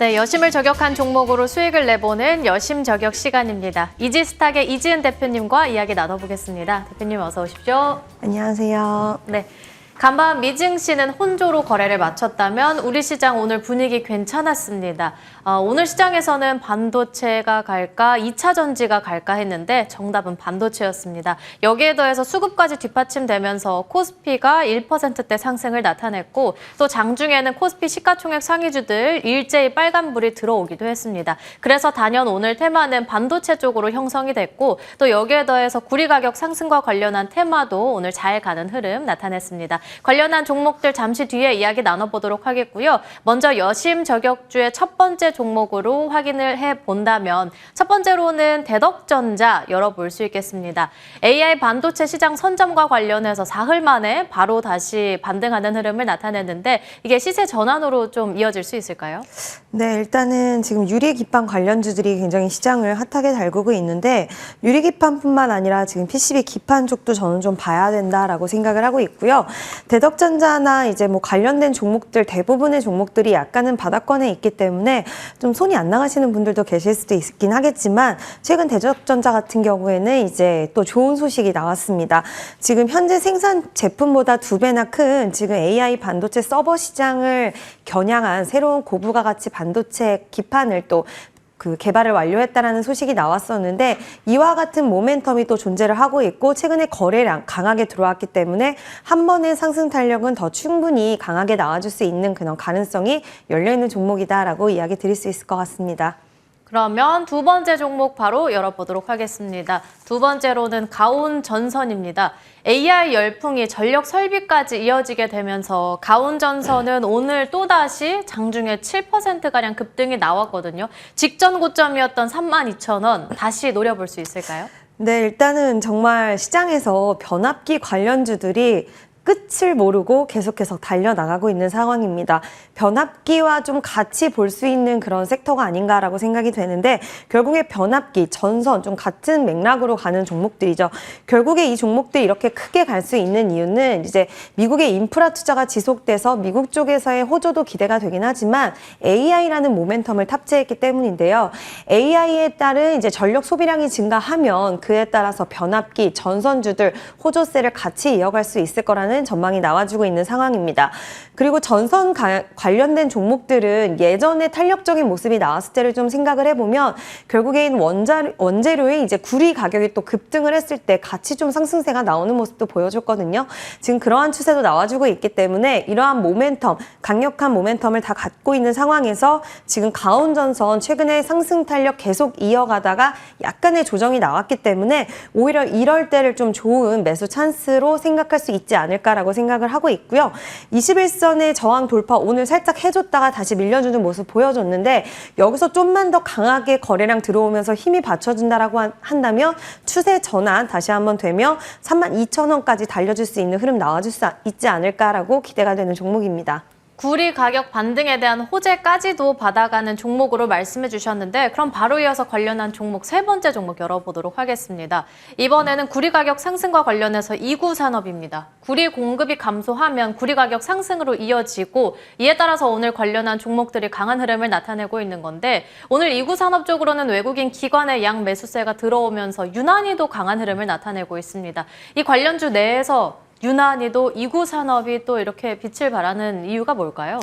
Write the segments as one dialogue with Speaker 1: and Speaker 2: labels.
Speaker 1: 네, 여심을 저격한 종목으로 수익을 내보는 여심 저격 시간입니다. 이지스탁의 이지은 대표님과 이야기 나눠보겠습니다. 대표님 어서 오십시오.
Speaker 2: 안녕하세요.
Speaker 1: 네. 간밤 미증시는 혼조로 거래를 마쳤다면 우리 시장 오늘 분위기 괜찮았습니다. 오늘 시장에서는 반도체가 갈까 2차 전지가 갈까 했는데 정답은 반도체였습니다. 여기에 더해서 수급까지 뒷받침되면서 코스피가 1%대 상승을 나타냈고 또 장중에는 코스피 시가총액 상위주들 일제히 빨간불이 들어오기도 했습니다. 그래서 단연 오늘 테마는 반도체 쪽으로 형성이 됐고 또 여기에 더해서 구리 가격 상승과 관련한 테마도 오늘 잘 가는 흐름 나타냈습니다. 관련한 종목들 잠시 뒤에 이야기 나눠보도록 하겠고요. 먼저 여심 저격주의 첫 번째 종목으로 확인을 해본다면 첫 번째로는 대덕전자 열어볼 수 있겠습니다. AI 반도체 시장 선점과 관련해서 사흘 만에 바로 다시 반등하는 흐름을 나타냈는데 이게 시세 전환으로 좀 이어질 수 있을까요?
Speaker 2: 네, 일단은 지금 유리기판 관련주들이 굉장히 시장을 핫하게 달구고 있는데 유리기판뿐만 아니라 지금 PCB 기판 쪽도 저는 좀 봐야 된다라고 생각을 하고 있고요. 대덕전자나 이제 뭐 관련된 종목들 대부분의 종목들이 약간은 바닥권에 있기 때문에 좀 손이 안 나가시는 분들도 계실 수도 있긴 하겠지만 최근 대덕전자 같은 경우에는 이제 또 좋은 소식이 나왔습니다. 지금 현재 생산 제품보다 2배나 큰 지금 AI 반도체 서버 시장을 겨냥한 새로운 고부가 가치 반도체 기판을 또 개발을 완료했다라는 소식이 나왔었는데 이와 같은 모멘텀이 또 존재를 하고 있고 최근에 거래량 강하게 들어왔기 때문에 한 번의 상승 탄력은 더 충분히 강하게 나와줄 수 있는 그런 가능성이 열려있는 종목이다라고 이야기 드릴 수 있을 것 같습니다.
Speaker 1: 그러면 두 번째 종목 바로 열어보도록 하겠습니다. 두 번째로는 가온전선입니다. AI 열풍이 전력 설비까지 이어지게 되면서 가온전선은 오늘 또다시 장중에 7%가량 급등이 나왔거든요. 직전 고점이었던 32,000원 다시 노려볼 수 있을까요?
Speaker 2: 네, 일단은 정말 시장에서 변압기 관련주들이 끝을 모르고 계속해서 달려나가고 있는 상황입니다. 변압기와 좀 같이 볼 수 있는 그런 섹터가 아닌가라고 생각이 되는데 결국에 변압기, 전선 좀 같은 맥락으로 가는 종목들이죠. 결국에 이 종목들이 이렇게 크게 갈 수 있는 이유는 이제 미국의 인프라 투자가 지속돼서 미국 쪽에서의 호조도 기대가 되긴 하지만 AI라는 모멘텀을 탑재했기 때문인데요. AI에 따른 이제 전력 소비량이 증가하면 그에 따라서 변압기, 전선주들 호조세를 같이 이어갈 수 있을 거라는 전망이 나와주고 있는 상황입니다. 그리고 전선 관련된 종목들은 예전에 탄력적인 모습이 나왔을 때를 좀 생각을 해보면 결국에는 원재료의 이제 구리 가격이 또 급등을 했을 때 같이 좀 상승세가 나오는 모습도 보여줬거든요. 지금 그러한 추세도 나와주고 있기 때문에 이러한 모멘텀, 강력한 모멘텀을 다 갖고 있는 상황에서 지금 가온전선 최근에 상승 탄력 계속 이어가다가 약간의 조정이 나왔기 때문에 오히려 이럴 때를 좀 좋은 매수 찬스로 생각할 수 있지 않을까라고 생각을 하고 있고요. 21선의 저항 돌파 오늘 살짝 해줬다가 다시 밀려주는 모습 보여줬는데 여기서 좀만 더 강하게 거래량 들어오면서 힘이 받쳐준다라고 한다면 추세 전환 다시 한번 되며 32,000원까지 달려줄 수 있는 흐름 나와줄 수 있지 않을까라고 기대가 되는 종목입니다.
Speaker 1: 구리 가격 반등에 대한 호재까지도 받아가는 종목으로 말씀해 주셨는데 그럼 바로 이어서 관련한 종목 세 번째 종목 열어보도록 하겠습니다. 이번에는 구리 가격 상승과 관련해서 이구산업입니다. 구리 공급이 감소하면 구리 가격 상승으로 이어지고 이에 따라서 오늘 관련한 종목들이 강한 흐름을 나타내고 있는 건데 오늘 이구산업 쪽으로는 외국인 기관의 양 매수세가 들어오면서 유난히도 강한 흐름을 나타내고 있습니다. 이 관련주 내에서 유난히도 이구산업이 또 이렇게 빛을 발하는 이유가 뭘까요?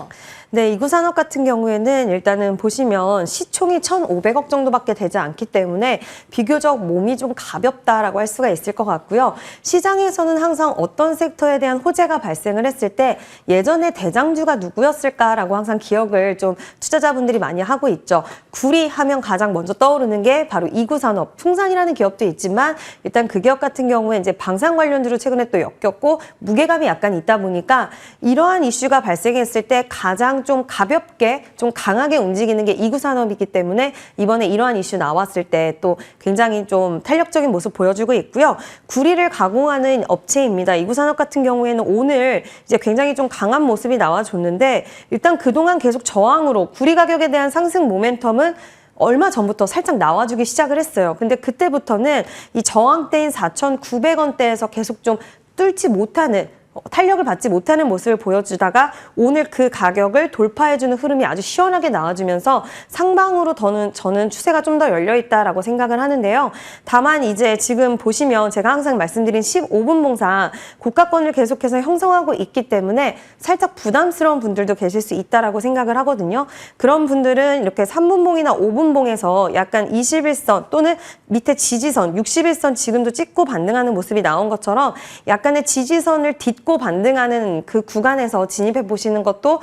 Speaker 2: 네, 이구산업 같은 경우에는 일단은 보시면 시총이 1,500억 정도밖에 되지 않기 때문에 비교적 몸이 좀 가볍다라고 할 수가 있을 것 같고요. 시장에서는 항상 어떤 섹터에 대한 호재가 발생을 했을 때 예전에 대장주가 누구였을까라고 항상 기억을 좀 투자자분들이 많이 하고 있죠. 구리 하면 가장 먼저 떠오르는 게 바로 이구산업, 풍산이라는 기업도 있지만 일단 그 기업 같은 경우에 이제 방산 관련주로 최근에 또 엮였고 무게감이 약간 있다 보니까 이러한 이슈가 발생했을 때 가장 좀 가볍게 좀 강하게 움직이는 게 이구산업이기 때문에 이번에 이러한 이슈 나왔을 때 또 굉장히 좀 탄력적인 모습 보여주고 있고요. 구리를 가공하는 업체입니다. 이구산업 같은 경우에는 오늘 이제 굉장히 좀 강한 모습이 나와줬는데 일단 그동안 계속 저항으로 구리 가격에 대한 상승 모멘텀은 얼마 전부터 살짝 나와주기 시작을 했어요. 근데 그때부터는 이 저항대인 4,900원대에서 계속 좀 뚫지 못하는 탄력을 받지 못하는 모습을 보여주다가 오늘 그 가격을 돌파해주는 흐름이 아주 시원하게 나와주면서 상방으로 저는 추세가 좀 더 열려있다라고 생각을 하는데요. 다만 이제 지금 보시면 제가 항상 말씀드린 15분 봉상 고가권을 계속해서 형성하고 있기 때문에 살짝 부담스러운 분들도 계실 수 있다라고 생각을 하거든요. 그런 분들은 이렇게 3분봉이나 5분봉에서 약간 21선 또는 밑에 지지선 61선 지금도 찍고 반등하는 모습이 나온 것처럼 약간의 지지선을 딛고 반등하는 그 구간에서 진입해 보시는 것도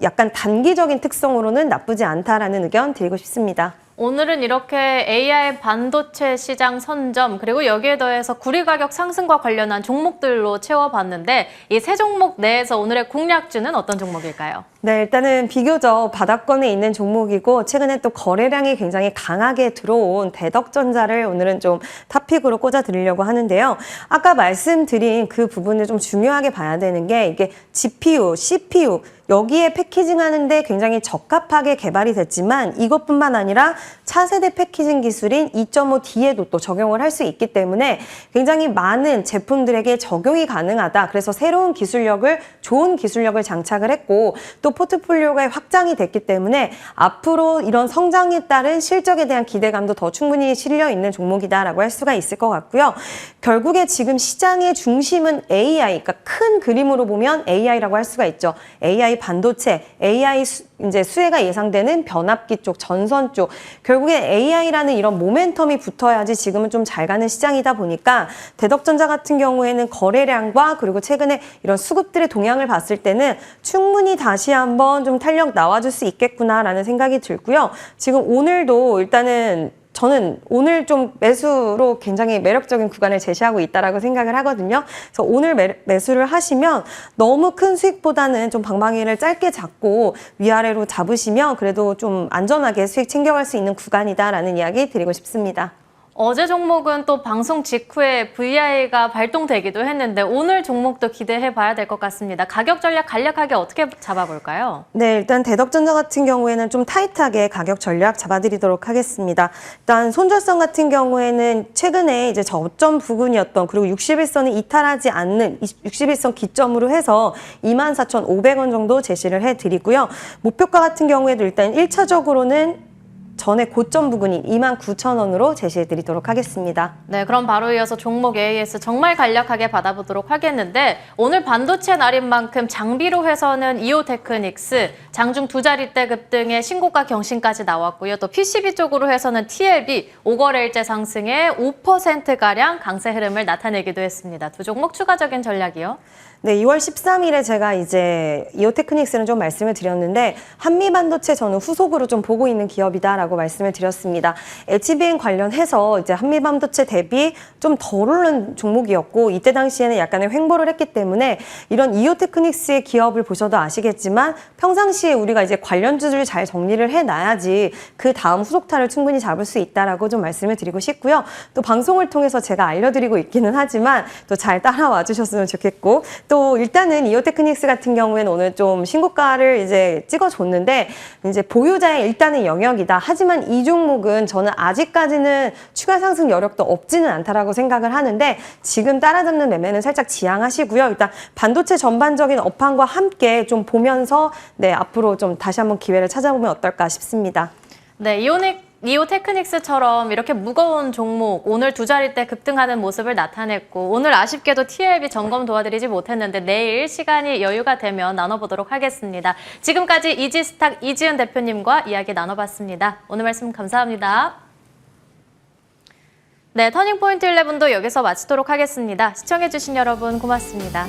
Speaker 2: 약간 단기적인 특성으로는 나쁘지 않다라는 의견 드리고 싶습니다.
Speaker 1: 오늘은 이렇게 AI 반도체 시장 선점 그리고 여기에 더해서 구리 가격 상승과 관련한 종목들로 채워봤는데 이 세 종목 내에서 오늘의 공략주는 어떤 종목일까요?
Speaker 2: 네, 일단은 비교적 바닥권에 있는 종목이고 최근에 또 거래량이 굉장히 강하게 들어온 대덕전자를 오늘은 좀 탑픽으로 꽂아드리려고 하는데요. 아까 말씀드린 그 부분을 좀 중요하게 봐야 되는 게 이게 GPU, CPU 여기에 패키징하는데 굉장히 적합하게 개발이 됐지만 이것뿐만 아니라 차세대 패키징 기술인 2.5D에도 또 적용을 할 수 있기 때문에 굉장히 많은 제품들에게 적용이 가능하다. 그래서 새로운 기술력을, 좋은 기술력을 장착을 했고 또 포트폴리오가 확장이 됐기 때문에 앞으로 이런 성장에 따른 실적에 대한 기대감도 더 충분히 실려 있는 종목이다라고 할 수가 있을 것 같고요. 결국에 지금 시장의 중심은 AI, 그러니까 큰 그림으로 보면 AI라고 할 수가 있죠. AI 반도체, AI 이제 수혜가 예상되는 변압기 쪽, 전선 쪽. 결국에 AI라는 이런 모멘텀이 붙어야지 지금은 좀 잘 가는 시장이다 보니까 대덕전자 같은 경우에는 거래량과 그리고 최근에 이런 수급들의 동향을 봤을 때는 충분히 다시 한번 좀 탄력 나와줄 수 있겠구나라는 생각이 들고요. 지금 오늘도 일단은 저는 오늘 좀 매수로 굉장히 매력적인 구간을 제시하고 있다라고 생각을 하거든요. 그래서 오늘 매수를 하시면 너무 큰 수익보다는 좀 방망이를 짧게 잡고 위아래로 잡으시면 그래도 좀 안전하게 수익 챙겨갈 수 있는 구간이다라는 이야기 드리고 싶습니다.
Speaker 1: 어제 종목은 또 방송 직후에 VI가 발동되기도 했는데 오늘 종목도 기대해 봐야 될 것 같습니다. 가격 전략 간략하게 어떻게 잡아볼까요?
Speaker 2: 네, 일단 대덕전자 같은 경우에는 좀 타이트하게 가격 전략 잡아드리도록 하겠습니다. 일단 손절선 같은 경우에는 최근에 이제 저점 부근이었던 그리고 61선이 이탈하지 않는 61선 기점으로 해서 24,500원 정도 제시를 해드리고요. 목표가 같은 경우에도 일단 1차적으로는 전에 고점 부근인 29,000원으로 제시해드리도록 하겠습니다.
Speaker 1: 네, 그럼 바로 이어서 종목 AS 정말 간략하게 받아보도록 하겠는데 오늘 반도체 날인 만큼 장비로 해서는 이오테크닉스, 장중 두 자릿대 급등의 신고가 경신까지 나왔고요. 또 PCB 쪽으로 해서는 TLB, 5거래일째 상승에 5%가량 강세 흐름을 나타내기도 했습니다. 두 종목 추가적인 전략이요.
Speaker 2: 네, 2월 13일에 제가 이제 이오테크닉스는 좀 말씀을 드렸는데 한미반도체 저는 후속으로 좀 보고 있는 기업이다라고 말씀을 드렸습니다. HBM 관련해서 이제 한미반도체 대비 좀 덜 오른 종목이었고 이때 당시에는 약간의 횡보를 했기 때문에 이런 이오테크닉스의 기업을 보셔도 아시겠지만 평상시에 우리가 이제 관련주들을 잘 정리를 해놔야지 그 다음 후속타를 충분히 잡을 수 있다라고 좀 말씀을 드리고 싶고요. 또 방송을 통해서 제가 알려드리고 있기는 하지만 또 잘 따라와 주셨으면 좋겠고 또 일단은 이오테크닉스 같은 경우에는 오늘 좀 신고가를 이제 찍어줬는데 이제 보유자의 일단은 영역이다. 하지만 이 종목은 저는 아직까지는 추가 상승 여력도 없지는 않다라고 생각을 하는데 지금 따라잡는 매매는 살짝 지양하시고요. 일단 반도체 전반적인 업황과 함께 좀 보면서 네, 앞으로 좀 다시 한번 기회를 찾아보면 어떨까 싶습니다.
Speaker 1: 네, 이오테크닉스처럼 이렇게 무거운 종목 오늘 두 자릿대 급등하는 모습을 나타냈고 오늘 아쉽게도 TLB 점검 도와드리지 못했는데 내일 시간이 여유가 되면 나눠보도록 하겠습니다. 지금까지 이지스탁 이지은 대표님과 이야기 나눠봤습니다. 오늘 말씀 감사합니다. 네, 터닝포인트 11도 여기서 마치도록 하겠습니다. 시청해주신 여러분 고맙습니다.